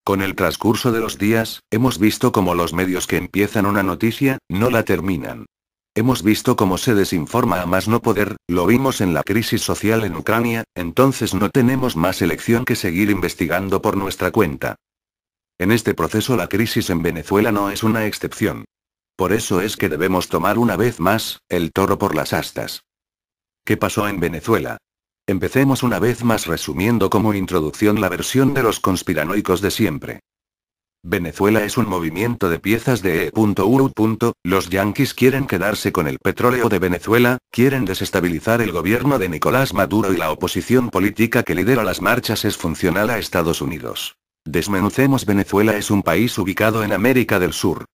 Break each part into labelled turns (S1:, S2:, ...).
S1: Con el transcurso de los días, hemos visto cómo los medios que empiezan una noticia, no la terminan. Hemos visto cómo se desinforma a más no poder, lo vimos en la crisis social en Ucrania, entonces no tenemos más elección que seguir investigando por nuestra cuenta. En este proceso la crisis en Venezuela no es una excepción. Por eso es que debemos tomar una vez más, el toro por las astas. ¿Qué pasó en Venezuela? Empecemos una vez más resumiendo como introducción la versión de los conspiranoicos de siempre. Venezuela es un movimiento de piezas de E.U. Los yanquis quieren quedarse con el petróleo de Venezuela, quieren desestabilizar el gobierno de Nicolás Maduro y la oposición política que lidera las marchas es funcional a Estados Unidos. Desmenucemos. Venezuela es un país ubicado en América del Sur.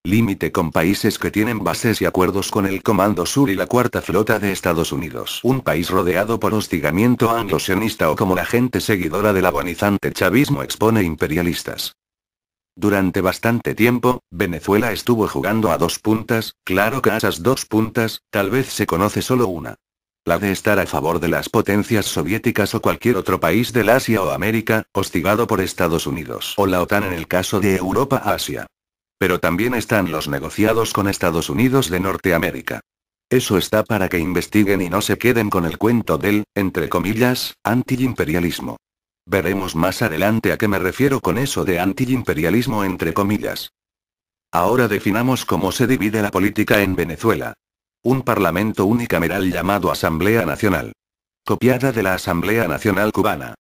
S1: Límite con países que tienen bases y acuerdos con el Comando Sur y la Cuarta Flota de Estados Unidos. Un país rodeado por hostigamiento anglo-sionista o como la gente seguidora del agonizante chavismo expone imperialistas. Durante bastante tiempo, Venezuela estuvo jugando a dos puntas, claro que a esas dos puntas, tal vez se conoce solo una. La de estar a favor de las potencias soviéticas o cualquier otro país del Asia o América, hostigado por Estados Unidos. O la OTAN en el caso de Europa-Asia. Pero también están los negociados con Estados Unidos de Norteamérica. Eso está para que investiguen y no se queden con el cuento del, entre comillas, antiimperialismo. Veremos más adelante a qué me refiero con eso de antiimperialismo entre comillas. Ahora definamos cómo se divide la política en Venezuela. Un parlamento unicameral llamado Asamblea Nacional. Copiada de la Asamblea Nacional Cubana.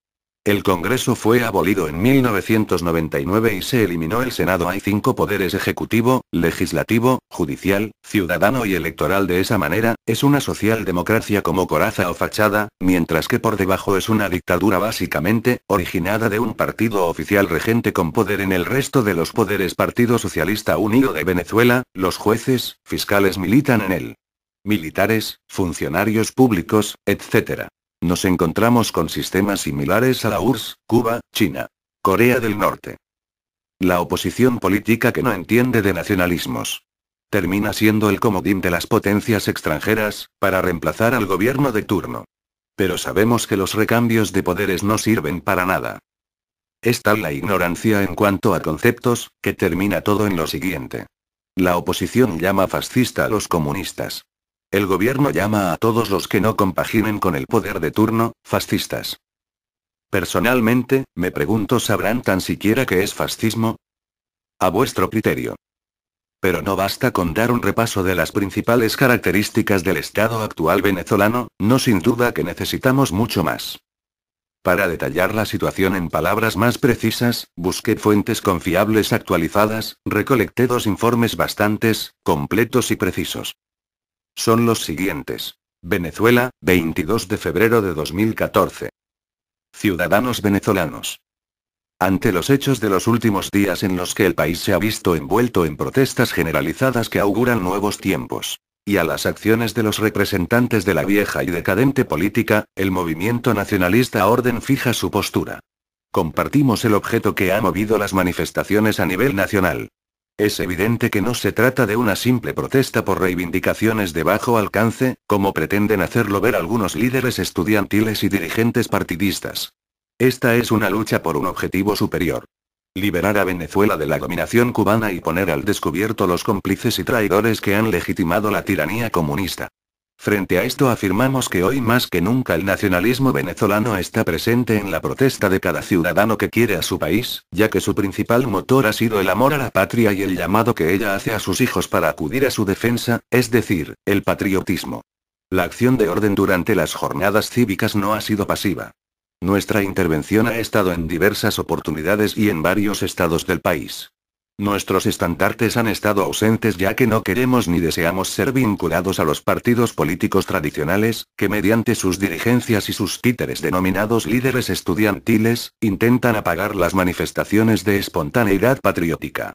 S1: El Congreso fue abolido en 1999 y se eliminó el Senado. Hay 5 poderes: ejecutivo, legislativo, judicial, ciudadano y electoral. De esa manera, es una socialdemocracia como coraza o fachada, mientras que por debajo es una dictadura básicamente, originada de un partido oficial regente con poder en el resto de los poderes. Partido Socialista Unido de Venezuela, los jueces, fiscales militan en él. Militares, funcionarios públicos, etc. Nos encontramos con sistemas similares a la URSS, Cuba, China, Corea del Norte. La oposición política que no entiende de nacionalismos. Termina siendo el comodín de las potencias extranjeras, para reemplazar al gobierno de turno. Pero sabemos que los recambios de poderes no sirven para nada. Es tal la ignorancia en cuanto a conceptos, que termina todo en lo siguiente. La oposición llama fascista a los comunistas. El gobierno llama a todos los que no compaginen con el poder de turno, fascistas. Personalmente, me pregunto, ¿sabrán tan siquiera qué es fascismo? A vuestro criterio. Pero no basta con dar un repaso de las principales características del Estado actual venezolano, no, sin duda que necesitamos mucho más. Para detallar la situación en palabras más precisas, busqué fuentes confiables actualizadas, recolecté 2 informes bastantes, completos y precisos. Son los siguientes. Venezuela, 22 de febrero de 2014. Ciudadanos venezolanos. Ante los hechos de los últimos días en los que el país se ha visto envuelto en protestas generalizadas que auguran nuevos tiempos, y a las acciones de los representantes de la vieja y decadente política, el movimiento nacionalista Orden fija su postura. Compartimos el objeto que ha movido las manifestaciones a nivel nacional. Es evidente que no se trata de una simple protesta por reivindicaciones de bajo alcance, como pretenden hacerlo ver algunos líderes estudiantiles y dirigentes partidistas. Esta es una lucha por un objetivo superior. Liberar a Venezuela de la dominación cubana y poner al descubierto los cómplices y traidores que han legitimado la tiranía comunista. Frente a esto afirmamos que hoy más que nunca el nacionalismo venezolano está presente en la protesta de cada ciudadano que quiere a su país, ya que su principal motor ha sido el amor a la patria y el llamado que ella hace a sus hijos para acudir a su defensa, es decir, el patriotismo. La acción de Orden durante las jornadas cívicas no ha sido pasiva. Nuestra intervención ha estado en diversas oportunidades y en varios estados del país. Nuestros estandartes han estado ausentes ya que no queremos ni deseamos ser vinculados a los partidos políticos tradicionales, que mediante sus dirigencias y sus títeres denominados líderes estudiantiles, intentan apagar las manifestaciones de espontaneidad patriótica.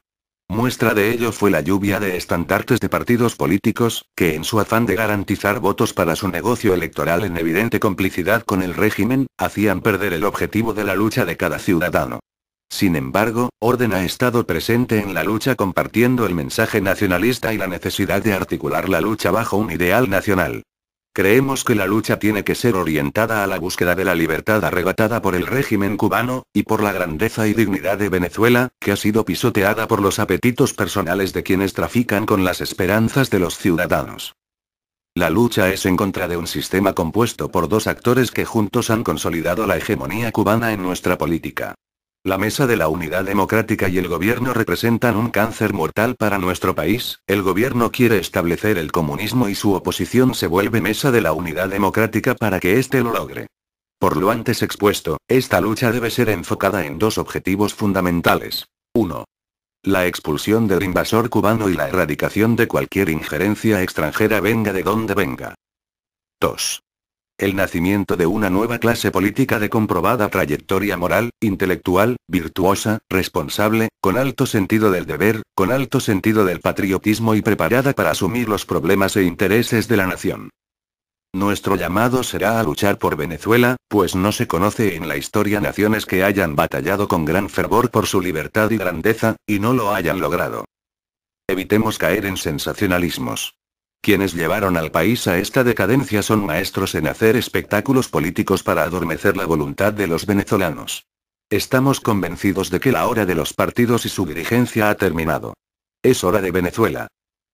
S1: Muestra de ello fue la lluvia de estandartes de partidos políticos, que en su afán de garantizar votos para su negocio electoral en evidente complicidad con el régimen, hacían perder el objetivo de la lucha de cada ciudadano. Sin embargo, Orden ha estado presente en la lucha compartiendo el mensaje nacionalista y la necesidad de articular la lucha bajo un ideal nacional. Creemos que la lucha tiene que ser orientada a la búsqueda de la libertad arrebatada por el régimen cubano, y por la grandeza y dignidad de Venezuela, que ha sido pisoteada por los apetitos personales de quienes trafican con las esperanzas de los ciudadanos. La lucha es en contra de un sistema compuesto por dos actores que juntos han consolidado la hegemonía cubana en nuestra política. La Mesa de la Unidad Democrática y el gobierno representan un cáncer mortal para nuestro país. El gobierno quiere establecer el comunismo y su oposición se vuelve Mesa de la Unidad Democrática para que éste lo logre. Por lo antes expuesto, esta lucha debe ser enfocada en dos objetivos fundamentales. 1. La expulsión del invasor cubano y la erradicación de cualquier injerencia extranjera venga de donde venga. 2. El nacimiento de una nueva clase política de comprobada trayectoria moral, intelectual, virtuosa, responsable, con alto sentido del deber, con alto sentido del patriotismo y preparada para asumir los problemas e intereses de la nación. Nuestro llamado será a luchar por Venezuela, pues no se conoce en la historia naciones que hayan batallado con gran fervor por su libertad y grandeza, y no lo hayan logrado. Evitemos caer en sensacionalismos. Quienes llevaron al país a esta decadencia son maestros en hacer espectáculos políticos para adormecer la voluntad de los venezolanos. Estamos convencidos de que la hora de los partidos y su dirigencia ha terminado. Es hora de Venezuela.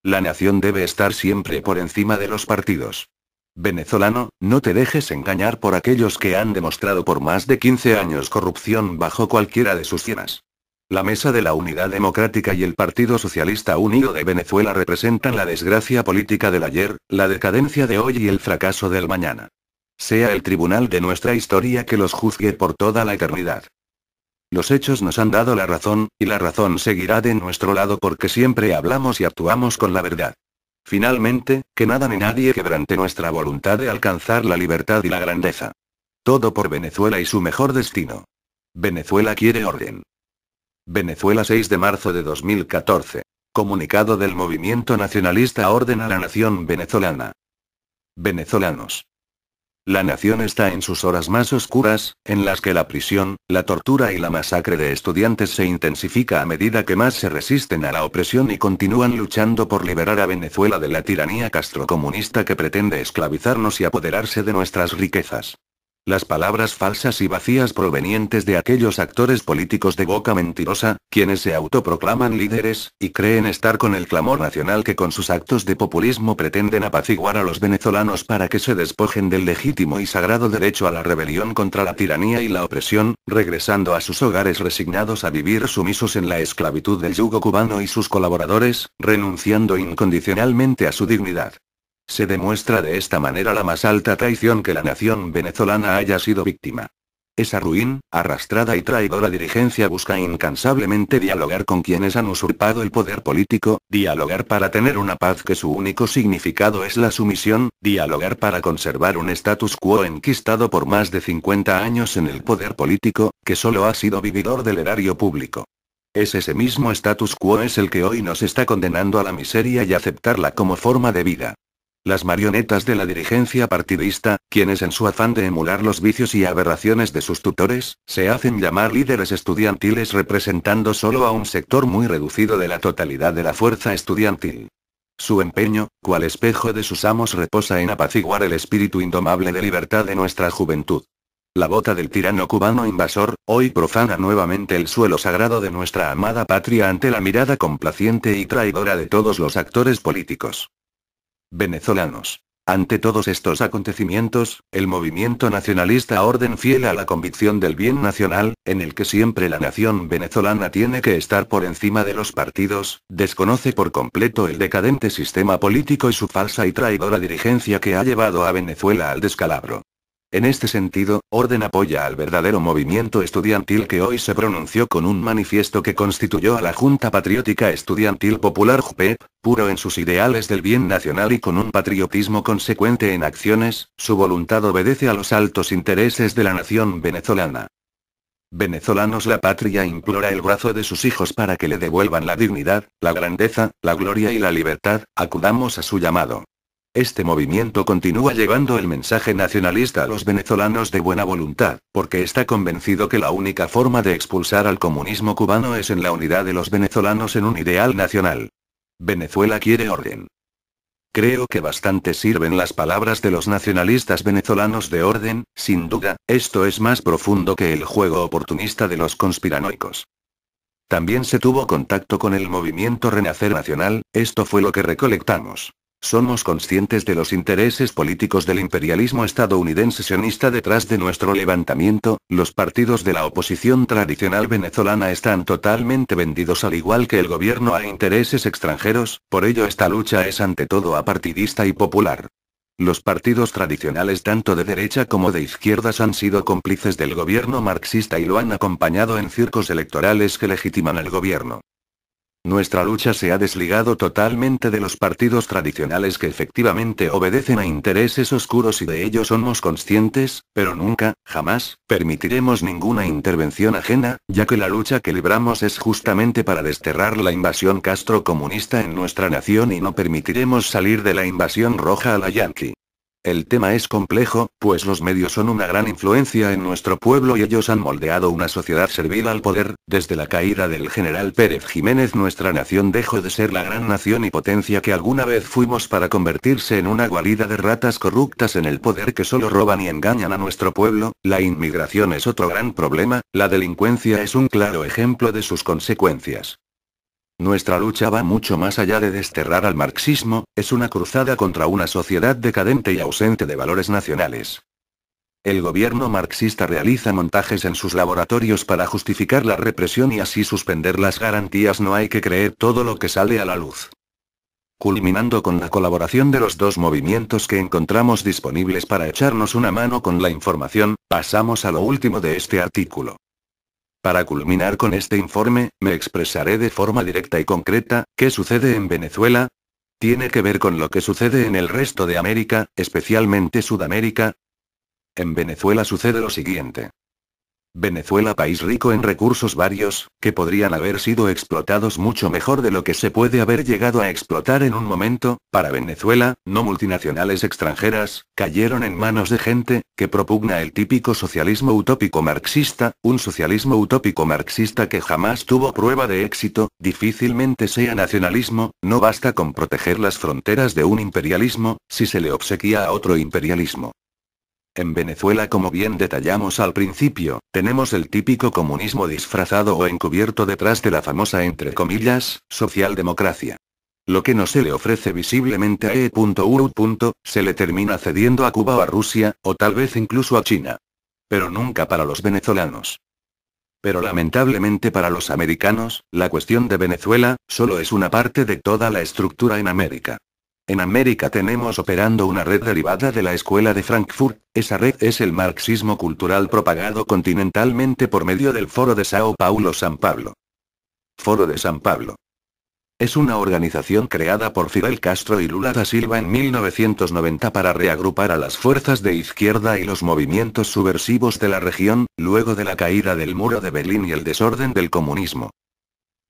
S1: La nación debe estar siempre por encima de los partidos. Venezolano, no te dejes engañar por aquellos que han demostrado por más de 15 años corrupción bajo cualquiera de sus cienas. La Mesa de la Unidad Democrática y el Partido Socialista Unido de Venezuela representan la desgracia política del ayer, la decadencia de hoy y el fracaso del mañana. Sea el tribunal de nuestra historia que los juzgue por toda la eternidad. Los hechos nos han dado la razón, y la razón seguirá de nuestro lado porque siempre hablamos y actuamos con la verdad. Finalmente, que nada ni nadie quebrante nuestra voluntad de alcanzar la libertad y la grandeza. Todo por Venezuela y su mejor destino. Venezuela quiere orden. Venezuela 6 de marzo de 2014. Comunicado del Movimiento Nacionalista Orden a la Nación Venezolana. Venezolanos. La nación está en sus horas más oscuras, en las que la prisión, la tortura y la masacre de estudiantes se intensifica a medida que más se resisten a la opresión y continúan luchando por liberar a Venezuela de la tiranía castrocomunista que pretende esclavizarnos y apoderarse de nuestras riquezas. Las palabras falsas y vacías provenientes de aquellos actores políticos de boca mentirosa, quienes se autoproclaman líderes, y creen estar con el clamor nacional que con sus actos de populismo pretenden apaciguar a los venezolanos para que se despojen del legítimo y sagrado derecho a la rebelión contra la tiranía y la opresión, regresando a sus hogares resignados a vivir sumisos en la esclavitud del yugo cubano y sus colaboradores, renunciando incondicionalmente a su dignidad. Se demuestra de esta manera la más alta traición que la nación venezolana haya sido víctima. Esa ruin, arrastrada y traidora dirigencia busca incansablemente dialogar con quienes han usurpado el poder político, dialogar para tener una paz que su único significado es la sumisión, dialogar para conservar un status quo enquistado por más de 50 años en el poder político, que solo ha sido vividor del erario público. Es ese mismo status quo es el que hoy nos está condenando a la miseria y aceptarla como forma de vida. Las marionetas de la dirigencia partidista, quienes en su afán de emular los vicios y aberraciones de sus tutores, se hacen llamar líderes estudiantiles representando solo a un sector muy reducido de la totalidad de la fuerza estudiantil. Su empeño, cual espejo de sus amos, reposa en apaciguar el espíritu indomable de libertad de nuestra juventud. La bota del tirano cubano invasor, hoy profana nuevamente el suelo sagrado de nuestra amada patria ante la mirada complaciente y traidora de todos los actores políticos. Venezolanos. Ante todos estos acontecimientos, el movimiento nacionalista Orden, fiel a la convicción del bien nacional, en el que siempre la nación venezolana tiene que estar por encima de los partidos, desconoce por completo el decadente sistema político y su falsa y traidora dirigencia que ha llevado a Venezuela al descalabro. En este sentido, Orden apoya al verdadero movimiento estudiantil que hoy se pronunció con un manifiesto que constituyó a la Junta Patriótica Estudiantil Popular JPEP, puro en sus ideales del bien nacional y con un patriotismo consecuente en acciones. Su voluntad obedece a los altos intereses de la nación venezolana. Venezolanos, la patria implora el brazo de sus hijos para que le devuelvan la dignidad, la grandeza, la gloria y la libertad. Acudamos a su llamado. Este movimiento continúa llevando el mensaje nacionalista a los venezolanos de buena voluntad, porque está convencido que la única forma de expulsar al comunismo cubano es en la unidad de los venezolanos en un ideal nacional. Venezuela quiere orden. Creo que bastante sirven las palabras de los nacionalistas venezolanos de orden, sin duda, esto es más profundo que el juego oportunista de los conspiranoicos. También se tuvo contacto con el movimiento Renacer Nacional, esto fue lo que recolectamos. Somos conscientes de los intereses políticos del imperialismo estadounidense sionista detrás de nuestro levantamiento, los partidos de la oposición tradicional venezolana están totalmente vendidos al igual que el gobierno a intereses extranjeros, por ello esta lucha es ante todo apartidista y popular. Los partidos tradicionales tanto de derecha como de izquierdas han sido cómplices del gobierno marxista y lo han acompañado en circos electorales que legitiman al gobierno. Nuestra lucha se ha desligado totalmente de los partidos tradicionales que efectivamente obedecen a intereses oscuros y de ello somos conscientes, pero nunca, jamás, permitiremos ninguna intervención ajena, ya que la lucha que libramos es justamente para desterrar la invasión castrocomunista en nuestra nación y no permitiremos salir de la invasión roja a la yanqui. El tema es complejo, pues los medios son una gran influencia en nuestro pueblo y ellos han moldeado una sociedad servil al poder. Desde la caída del general Pérez Jiménez nuestra nación dejó de ser la gran nación y potencia que alguna vez fuimos para convertirse en una guarida de ratas corruptas en el poder que solo roban y engañan a nuestro pueblo. La inmigración es otro gran problema, la delincuencia es un claro ejemplo de sus consecuencias. Nuestra lucha va mucho más allá de desterrar al marxismo, es una cruzada contra una sociedad decadente y ausente de valores nacionales. El gobierno marxista realiza montajes en sus laboratorios para justificar la represión y así suspender las garantías. No hay que creer todo lo que sale a la luz. Culminando con la colaboración de los dos movimientos que encontramos disponibles para echarnos una mano con la información, pasamos a lo último de este artículo. Para culminar con este informe, me expresaré de forma directa y concreta. ¿Qué sucede en Venezuela? ¿Tiene que ver con lo que sucede en el resto de América, especialmente Sudamérica? En Venezuela sucede lo siguiente. Venezuela, país rico en recursos varios, que podrían haber sido explotados mucho mejor de lo que se puede haber llegado a explotar en un momento. Para Venezuela, no multinacionales extranjeras, cayeron en manos de gente que propugna el típico socialismo utópico marxista, un socialismo utópico marxista que jamás tuvo prueba de éxito, difícilmente sea nacionalismo, no basta con proteger las fronteras de un imperialismo, si se le obsequia a otro imperialismo. En Venezuela, como bien detallamos al principio, tenemos el típico comunismo disfrazado o encubierto detrás de la famosa entre comillas, socialdemocracia. Lo que no se le ofrece visiblemente a E.U. se le termina cediendo a Cuba o a Rusia, o tal vez incluso a China. Pero nunca para los venezolanos. Pero lamentablemente para los americanos, la cuestión de Venezuela, solo es una parte de toda la estructura en América. En América tenemos operando una red derivada de la Escuela de Frankfurt, esa red es el marxismo cultural propagado continentalmente por medio del Foro de Sao Paulo San Pablo. Foro de San Pablo. Es una organización creada por Fidel Castro y Lula da Silva en 1990 para reagrupar a las fuerzas de izquierda y los movimientos subversivos de la región, luego de la caída del muro de Berlín y el desorden del comunismo.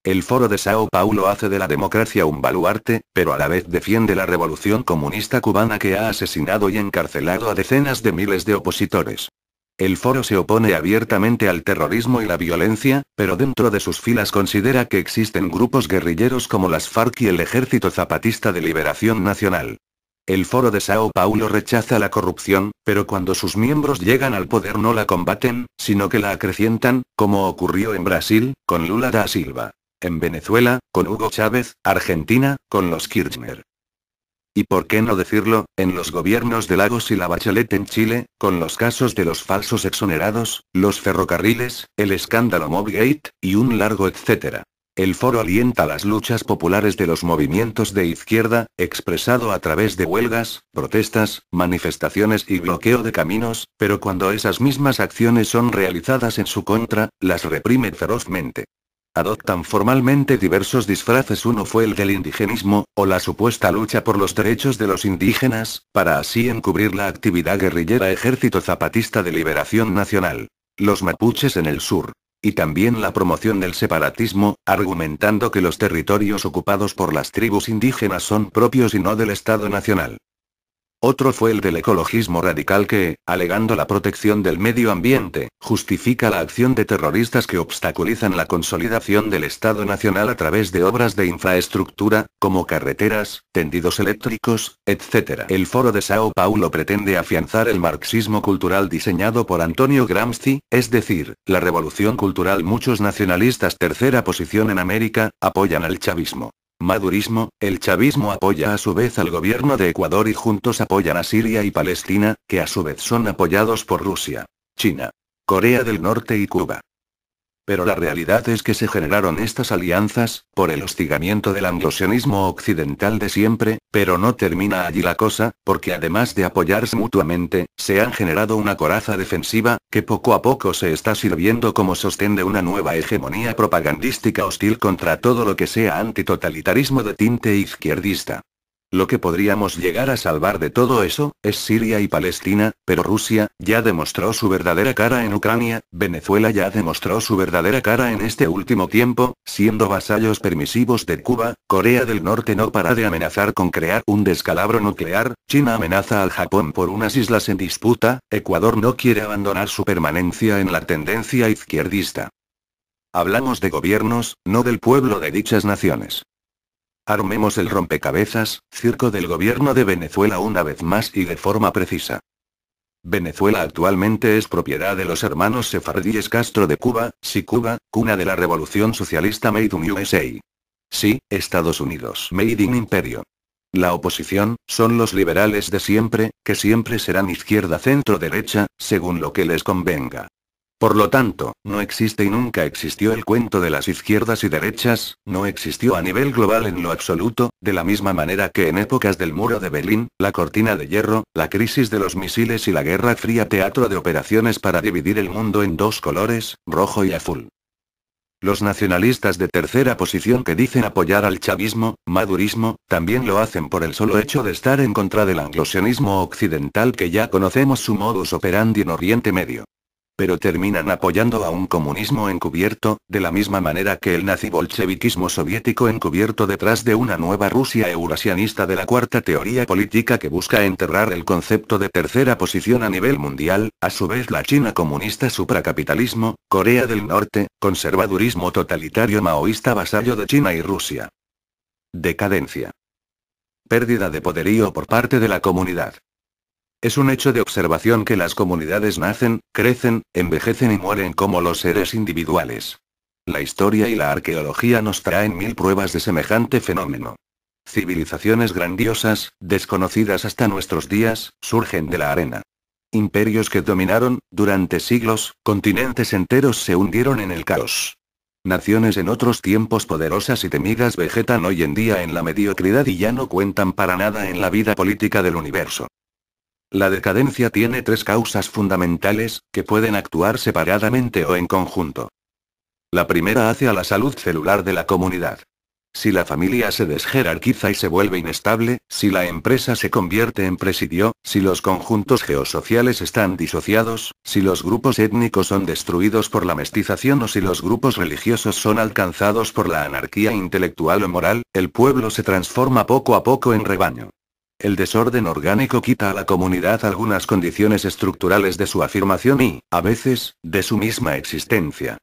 S1: El Foro de Sao Paulo hace de la democracia un baluarte, pero a la vez defiende la revolución comunista cubana que ha asesinado y encarcelado a decenas de miles de opositores. El foro se opone abiertamente al terrorismo y la violencia, pero dentro de sus filas considera que existen grupos guerrilleros como las FARC y el Ejército Zapatista de Liberación Nacional. El Foro de Sao Paulo rechaza la corrupción, pero cuando sus miembros llegan al poder no la combaten, sino que la acrecientan, como ocurrió en Brasil, con Lula da Silva. En Venezuela, con Hugo Chávez, Argentina, con los Kirchner. Y por qué no decirlo, en los gobiernos de Lagos y la Bachelet en Chile, con los casos de los falsos exonerados, los ferrocarriles, el escándalo Mobgate, y un largo etcétera. El foro alienta las luchas populares de los movimientos de izquierda, expresado a través de huelgas, protestas, manifestaciones y bloqueo de caminos, pero cuando esas mismas acciones son realizadas en su contra, las reprime ferozmente. Adoptan formalmente diversos disfraces. Uno fue el del indigenismo, o la supuesta lucha por los derechos de los indígenas, para así encubrir la actividad guerrillera Ejército Zapatista de Liberación Nacional. Los mapuches en el sur. Y también la promoción del separatismo, argumentando que los territorios ocupados por las tribus indígenas son propios y no del Estado Nacional. Otro fue el del ecologismo radical que, alegando la protección del medio ambiente, justifica la acción de terroristas que obstaculizan la consolidación del Estado Nacional a través de obras de infraestructura, como carreteras, tendidos eléctricos, etc. El Foro de Sao Paulo pretende afianzar el marxismo cultural diseñado por Antonio Gramsci, es decir, la revolución cultural. Muchos nacionalistas, tercera posición en América, apoyan al chavismo. Madurismo, el chavismo apoya a su vez al gobierno de Ecuador y juntos apoyan a Siria y Palestina, que a su vez son apoyados por Rusia, China, Corea del Norte y Cuba. Pero la realidad es que se generaron estas alianzas, por el hostigamiento del anglosionismo occidental de siempre, pero no termina allí la cosa, porque además de apoyarse mutuamente, se han generado una coraza defensiva, que poco a poco se está sirviendo como sostén de una nueva hegemonía propagandística hostil contra todo lo que sea antitotalitarismo de tinte izquierdista. Lo que podríamos llegar a salvar de todo eso, es Siria y Palestina, pero Rusia, ya demostró su verdadera cara en Ucrania, Venezuela ya demostró su verdadera cara en este último tiempo, siendo vasallos permisivos de Cuba, Corea del Norte no para de amenazar con crear un descalabro nuclear, China amenaza al Japón por unas islas en disputa, Ecuador no quiere abandonar su permanencia en la tendencia izquierdista. Hablamos de gobiernos, no del pueblo de dichas naciones. Armemos el rompecabezas, circo del gobierno de Venezuela una vez más y de forma precisa. Venezuela actualmente es propiedad de los hermanos sefardíes Castro de Cuba, sí Cuba, cuna de la revolución socialista Made in USA. Sí, Estados Unidos Made in Imperio. La oposición, son los liberales de siempre, que siempre serán izquierda centro-derecha, según lo que les convenga. Por lo tanto, no existe y nunca existió el cuento de las izquierdas y derechas, no existió a nivel global en lo absoluto, de la misma manera que en épocas del muro de Berlín, la cortina de hierro, la crisis de los misiles y la Guerra Fría, teatro de operaciones para dividir el mundo en dos colores, rojo y azul. Los nacionalistas de tercera posición que dicen apoyar al chavismo, madurismo, también lo hacen por el solo hecho de estar en contra del anglosionismo occidental que ya conocemos su modus operandi en Oriente Medio. Pero terminan apoyando a un comunismo encubierto, de la misma manera que el nazi-bolcheviquismo soviético encubierto detrás de una nueva Rusia eurasianista de la cuarta teoría política que busca enterrar el concepto de tercera posición a nivel mundial, a su vez la China comunista supracapitalismo, Corea del Norte, conservadurismo totalitario maoísta vasallo de China y Rusia. Decadencia. Pérdida de poderío por parte de la comunidad. Es un hecho de observación que las comunidades nacen, crecen, envejecen y mueren como los seres individuales. La historia y la arqueología nos traen mil pruebas de semejante fenómeno. Civilizaciones grandiosas, desconocidas hasta nuestros días, surgen de la arena. Imperios que dominaron, durante siglos, continentes enteros se hundieron en el caos. Naciones en otros tiempos poderosas y temidas vegetan hoy en día en la mediocridad y ya no cuentan para nada en la vida política del universo. La decadencia tiene tres causas fundamentales, que pueden actuar separadamente o en conjunto. La primera hace a la salud celular de la comunidad. Si la familia se desjerarquiza y se vuelve inestable, si la empresa se convierte en presidio, si los conjuntos geosociales están disociados, si los grupos étnicos son destruidos por la mestización o si los grupos religiosos son alcanzados por la anarquía intelectual o moral, el pueblo se transforma poco a poco en rebaño. El desorden orgánico quita a la comunidad algunas condiciones estructurales de su afirmación y, a veces, de su misma existencia.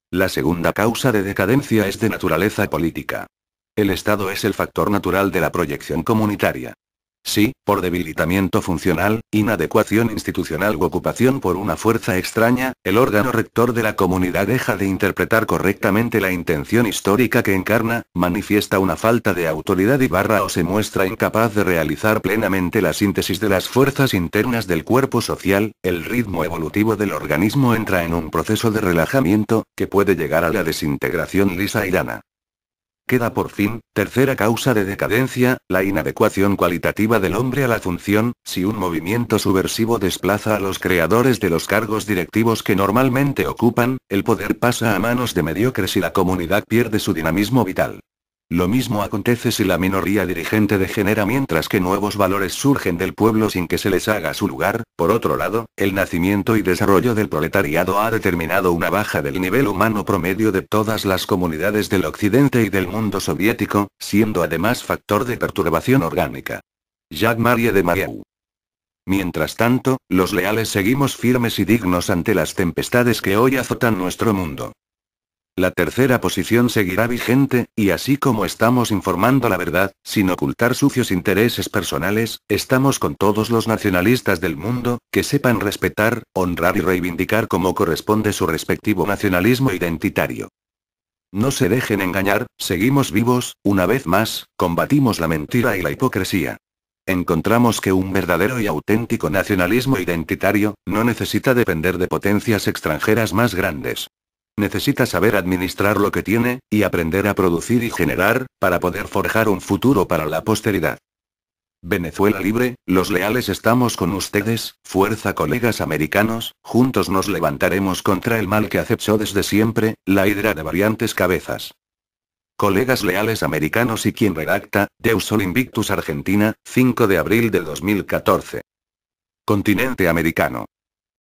S1: La segunda causa de decadencia es de naturaleza política. El Estado es el factor natural de la proyección comunitaria. Sí, por debilitamiento funcional, inadecuación institucional u ocupación por una fuerza extraña, el órgano rector de la comunidad deja de interpretar correctamente la intención histórica que encarna, manifiesta una falta de autoridad o se muestra incapaz de realizar plenamente la síntesis de las fuerzas internas del cuerpo social, el ritmo evolutivo del organismo entra en un proceso de relajamiento, que puede llegar a la desintegración lisa y llana. Queda por fin, tercera causa de decadencia, la inadecuación cualitativa del hombre a la función. Si un movimiento subversivo desplaza a los creadores de los cargos directivos que normalmente ocupan, el poder pasa a manos de mediocres y la comunidad pierde su dinamismo vital. Lo mismo acontece si la minoría dirigente degenera mientras que nuevos valores surgen del pueblo sin que se les haga su lugar. Por otro lado, el nacimiento y desarrollo del proletariado ha determinado una baja del nivel humano promedio de todas las comunidades del occidente y del mundo soviético, siendo además factor de perturbación orgánica. Jacques-Marie de Marieu. Mientras tanto, los leales seguimos firmes y dignos ante las tempestades que hoy azotan nuestro mundo. La tercera posición seguirá vigente, y así como estamos informando la verdad, sin ocultar sucios intereses personales, estamos con todos los nacionalistas del mundo, que sepan respetar, honrar y reivindicar como corresponde su respectivo nacionalismo identitario. No se dejen engañar, seguimos vivos, una vez más, combatimos la mentira y la hipocresía. Encontramos que un verdadero y auténtico nacionalismo identitario, no necesita depender de potencias extranjeras más grandes. Necesita saber administrar lo que tiene, y aprender a producir y generar, para poder forjar un futuro para la posteridad. Venezuela libre, los leales estamos con ustedes, fuerza colegas americanos, juntos nos levantaremos contra el mal que acechó desde siempre, la hidra de variantes cabezas. Colegas leales americanos y quien redacta, Deus Sol Invictus Argentina, 5 de abril de 2014. Continente americano.